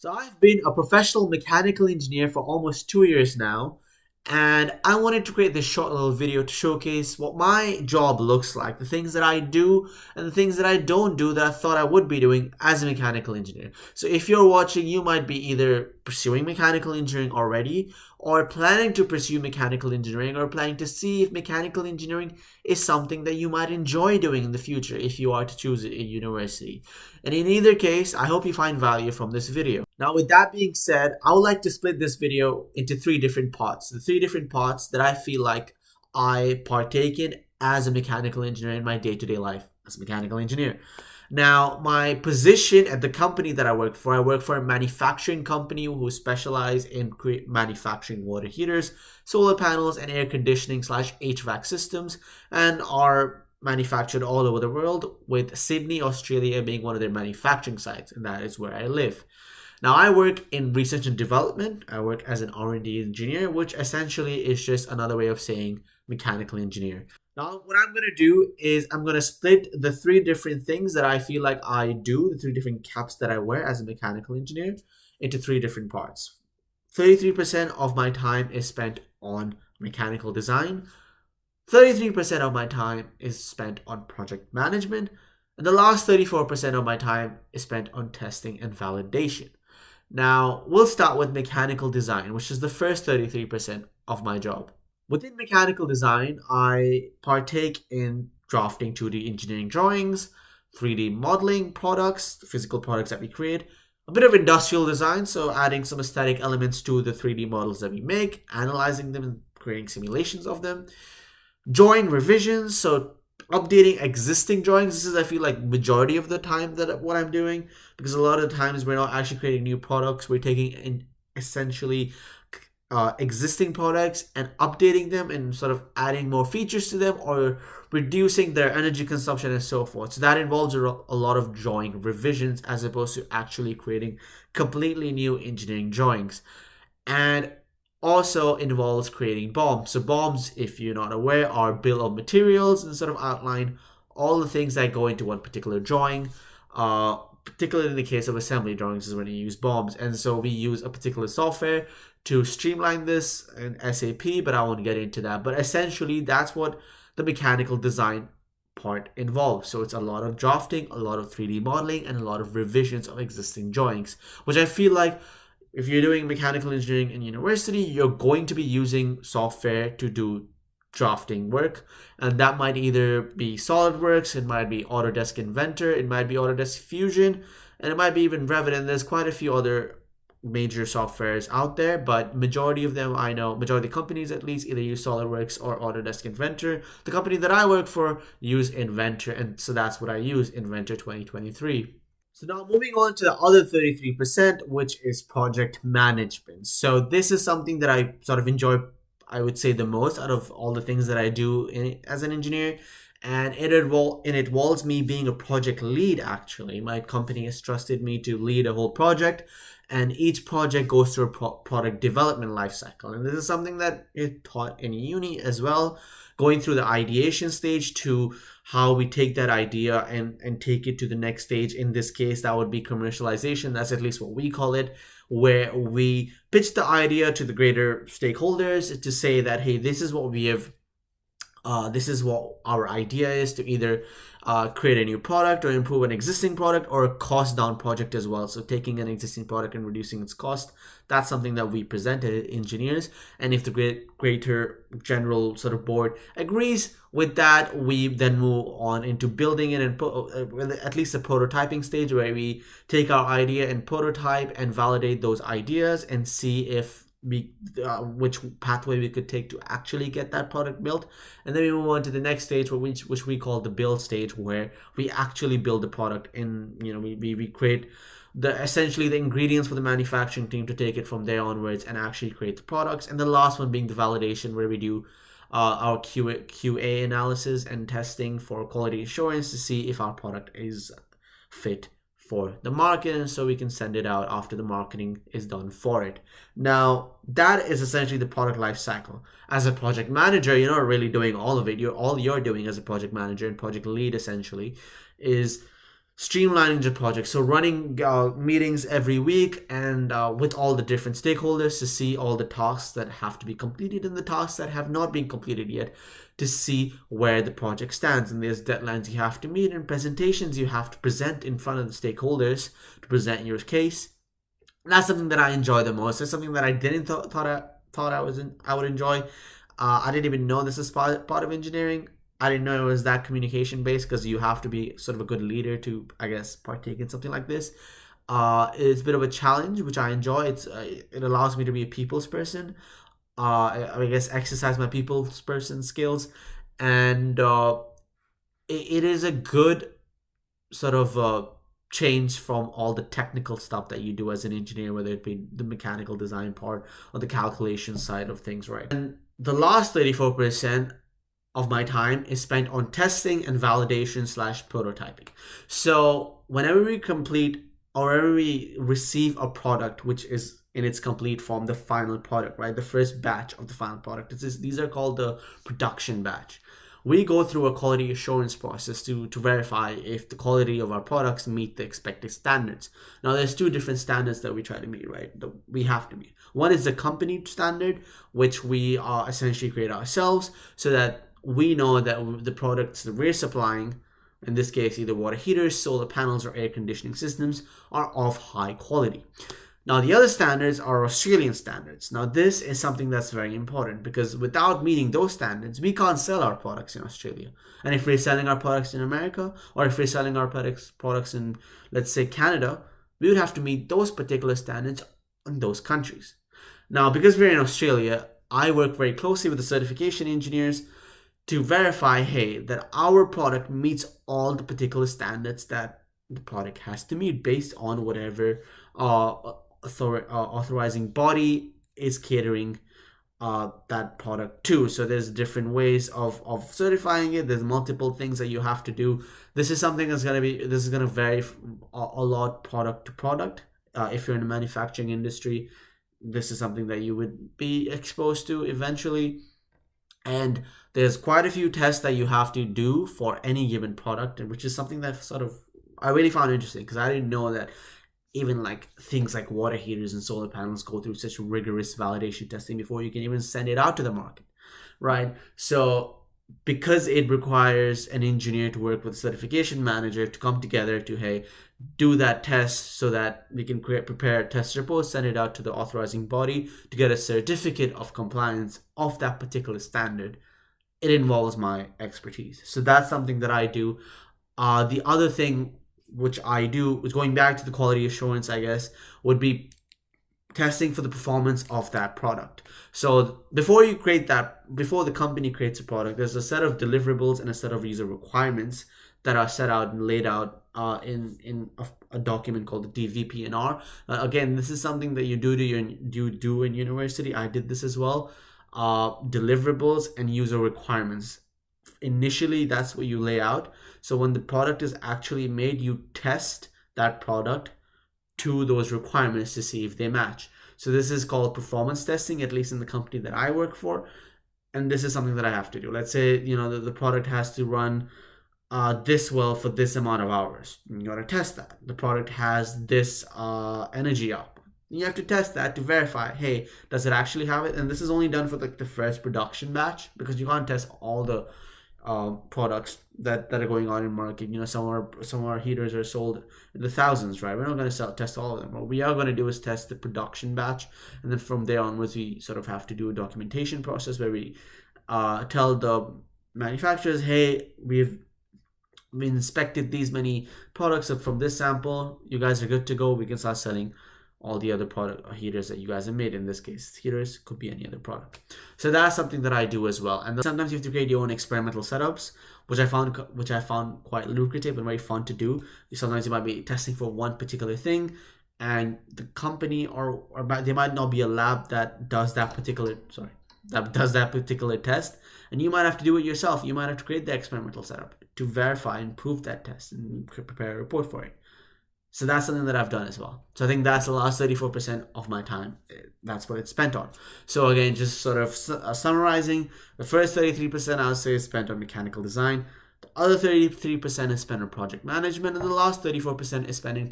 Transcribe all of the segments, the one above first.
So I've been a professional mechanical engineer for almost 2 years now, and I wanted to create this short little video to showcase what my job looks like, the things that I do and the things that I don't do that I thought I would be doing as a mechanical engineer. So if you're watching, you might be either pursuing mechanical engineering already or planning to pursue mechanical engineering or planning to see if mechanical engineering is something that you might enjoy doing in the future if you are to choose it in university. And in either case, I hope you find value from this video. Now, with that being said, I would like to split this video into three different parts. The three different parts that I feel like I partake in as a mechanical engineer in my day-to-day life as a mechanical engineer. Now, my position at the company that I work for a manufacturing company who specialize in manufacturing water heaters, solar panels, and air conditioning slash HVAC systems, and are manufactured all over the world, with Sydney, Australia being one of their manufacturing sites, and that is where I live. Now, I work in research and development. I work as an R&D engineer, which essentially is just another way of saying mechanical engineer. Now, what I'm going to do is I'm going to split the three different things that I feel like I do, the three different caps that I wear as a mechanical engineer, into three different parts. 33% of my time is spent on mechanical design. 33% of my time is spent on project management. And the last 34% of my time is spent on testing and validation. Now, we'll start with mechanical design, which is the first 33% of my job. Within mechanical design, I partake in drafting 2D engineering drawings, 3D modeling products, the physical products that we create, a bit of industrial design, so adding some aesthetic elements to the 3D models that we make, analyzing them and creating simulations of them, drawing revisions, so updating existing drawings. This is, I feel like, majority of the time that what I'm doing, because a lot of the times we're not actually creating new products, we're taking in essentially existing products and updating them and sort of adding more features to them or reducing their energy consumption and so forth. So that involves a lot of drawing revisions as opposed to actually creating completely new engineering drawings. And also involves creating BOMs. So BOMs, if you're not aware, are bill of materials and sort of outline all the things that go into one particular drawing. Particularly in the case of assembly drawings is when you use BOMs. And so we use a particular software to streamline this in SAP, but I won't get into that. But essentially, that's what the mechanical design part involves. So it's a lot of drafting, a lot of 3D modeling, and a lot of revisions of existing drawings, which I feel like if you're doing mechanical engineering in university, you're going to be using software to do drafting work. And that might either be SolidWorks, it might be Autodesk Inventor, it might be Autodesk Fusion, and it might be even Revit. And there's quite a few other major softwares out there, but majority of them, I know, majority of the companies at least, either use SolidWorks or Autodesk Inventor. The company that I work for use Inventor, and so that's what I use, Inventor 2023. So now moving on to the other 33%, which is project management. So this is something that I sort of enjoy, I would say, the most out of all the things that I do as an engineer. And it involves me being a project lead, actually. My company has trusted me to lead a whole project, and each project goes through a product development lifecycle. And this is something that is taught in uni as well, going through the ideation stage to how we take that idea and take it to the next stage. In this case, that would be commercialization. That's at least what we call it, where we pitch the idea to the greater stakeholders to say that, hey, this is what we have, this is what our idea is, to either create a new product or improve an existing product or a cost down project as well. So taking an existing product and reducing its cost, that's something that we present as engineers. And if the greater general sort of board agrees with that, we then move on into building it and at least the prototyping stage, where we take our idea and prototype and validate those ideas and see if which pathway we could take to actually get that product built. And then we move on to the next stage, which we call the build stage, where we actually build the product and we create essentially the ingredients for the manufacturing team to take it from there onwards and actually create the products. And the last one being the validation, where we do our QA analysis and testing for quality assurance to see if our product is fit for the market, and so we can send it out after the marketing is done for it. Now, that is essentially the product life cycle. As a project manager, you're not really doing all of it. All you're doing as a project manager and project lead essentially is streamlining the project. So running meetings every week and with all the different stakeholders to see all the tasks that have to be completed and the tasks that have not been completed yet, to see where the project stands. And there's deadlines you have to meet and presentations you have to present in front of the stakeholders to present your case. And that's something that I enjoy the most. It's something that I didn't thought I would enjoy. I didn't even know this is part of engineering. I didn't know it was that communication based, because you have to be sort of a good leader to, I guess, partake in something like this. It's a bit of a challenge, which I enjoy. It allows me to be a people's person. I guess exercise my people's person skills, and it is a good sort of change from all the technical stuff that you do as an engineer, whether it be the mechanical design part or the calculation side of things, right? And the last 34% of my time is spent on testing and validation / prototyping. So whenever we complete or whenever we receive a product which is in its complete form, the final product, right? The first batch of the final product. These are called the production batch. We go through a quality assurance process to verify if the quality of our products meet the expected standards. Now, there's two different standards that we try to meet, right? That we have to meet. One is the company standard, which we essentially create ourselves, so that we know that the products that we're supplying, in this case either water heaters, solar panels, or air conditioning systems, are of high quality. Now, the other standards are Australian standards. Now, this is something that's very important, because without meeting those standards, we can't sell our products in Australia. And if we're selling our products in America, or if we're selling our products in, let's say, Canada, we would have to meet those particular standards in those countries. Now, because we're in Australia, I work very closely with the certification engineers to verify, hey, that our product meets all the particular standards that the product has to meet based on whatever authorizing body is catering that product to. So there's different ways of certifying it. There's multiple things that you have to do. This is something this is going to vary a lot product to product. If you're in the manufacturing industry, this is something that you would be exposed to eventually. And there's quite a few tests that you have to do for any given product, which is something that sort of I really found interesting, because I didn't know that even like things like water heaters and solar panels go through such rigorous validation testing before you can even send it out to the market, right? So because it requires an engineer to work with a certification manager to come together to, hey, do that test so that we can prepare a test report, send it out to the authorizing body to get a certificate of compliance of that particular standard, it involves my expertise. So that's something that I do. The other thing which I do, is going back to the quality assurance, I guess, would be testing for the performance of that product. So before the company creates a product, there's a set of deliverables and a set of user requirements that are set out and laid out in a document called the DVPNR. Again, this is something that you do in university. I did this as well. Deliverables and user requirements. Initially, that's what you lay out. So when the product is actually made, you test that product to those requirements to see if they match. So this is called performance testing, at least in the company that I work for. And this is something that I have to do. Let's say, the product has to run this well for this amount of hours. You got to test that. The product has this energy output. You have to test that to verify, hey, does it actually have it? And this is only done for the first production batch, because you can't test all the products that are going on in market. Some of our heaters are sold in the thousands, right? We're not going to test all of them. What we are going to do is test the production batch, and then from there onwards, we sort of have to do a documentation process where we tell the manufacturers, hey, we inspected these many products from this sample. You guys are good to go. We can start selling all the other product heaters that you guys have made. In this case, heaters could be any other product. So that's something that I do as well. And sometimes you have to create your own experimental setups, which I found quite lucrative and very fun to do. Sometimes you might be testing for one particular thing, and the company or there might not be a lab that does that particular test, and you might have to do it yourself. You might have to create the experimental setup to verify and prove that test and prepare a report for it. So that's something that I've done as well. So I think that's the last 34% of my time. That's what it's spent on. So again, just sort of summarizing, the first 33% I would say is spent on mechanical design. The other 33% is spent on project management, and the last 34% is spending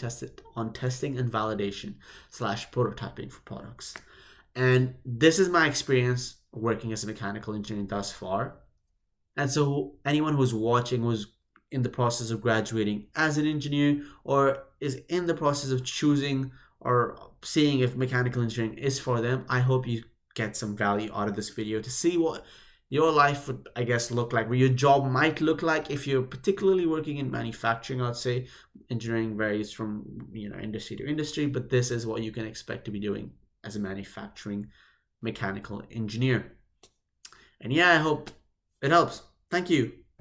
on testing and validation slash prototyping for products. And this is my experience working as a mechanical engineer thus far. And so anyone who's watching, who's in the process of graduating as an engineer, or is in the process of choosing or seeing if mechanical engineering is for them, I hope you get some value out of this video to see what your life would, I guess, look like, where your job might look like if you're particularly working in manufacturing. I'd say engineering varies from industry to industry, but this is what you can expect to be doing as a manufacturing mechanical engineer. And yeah, I hope it helps. Thank you.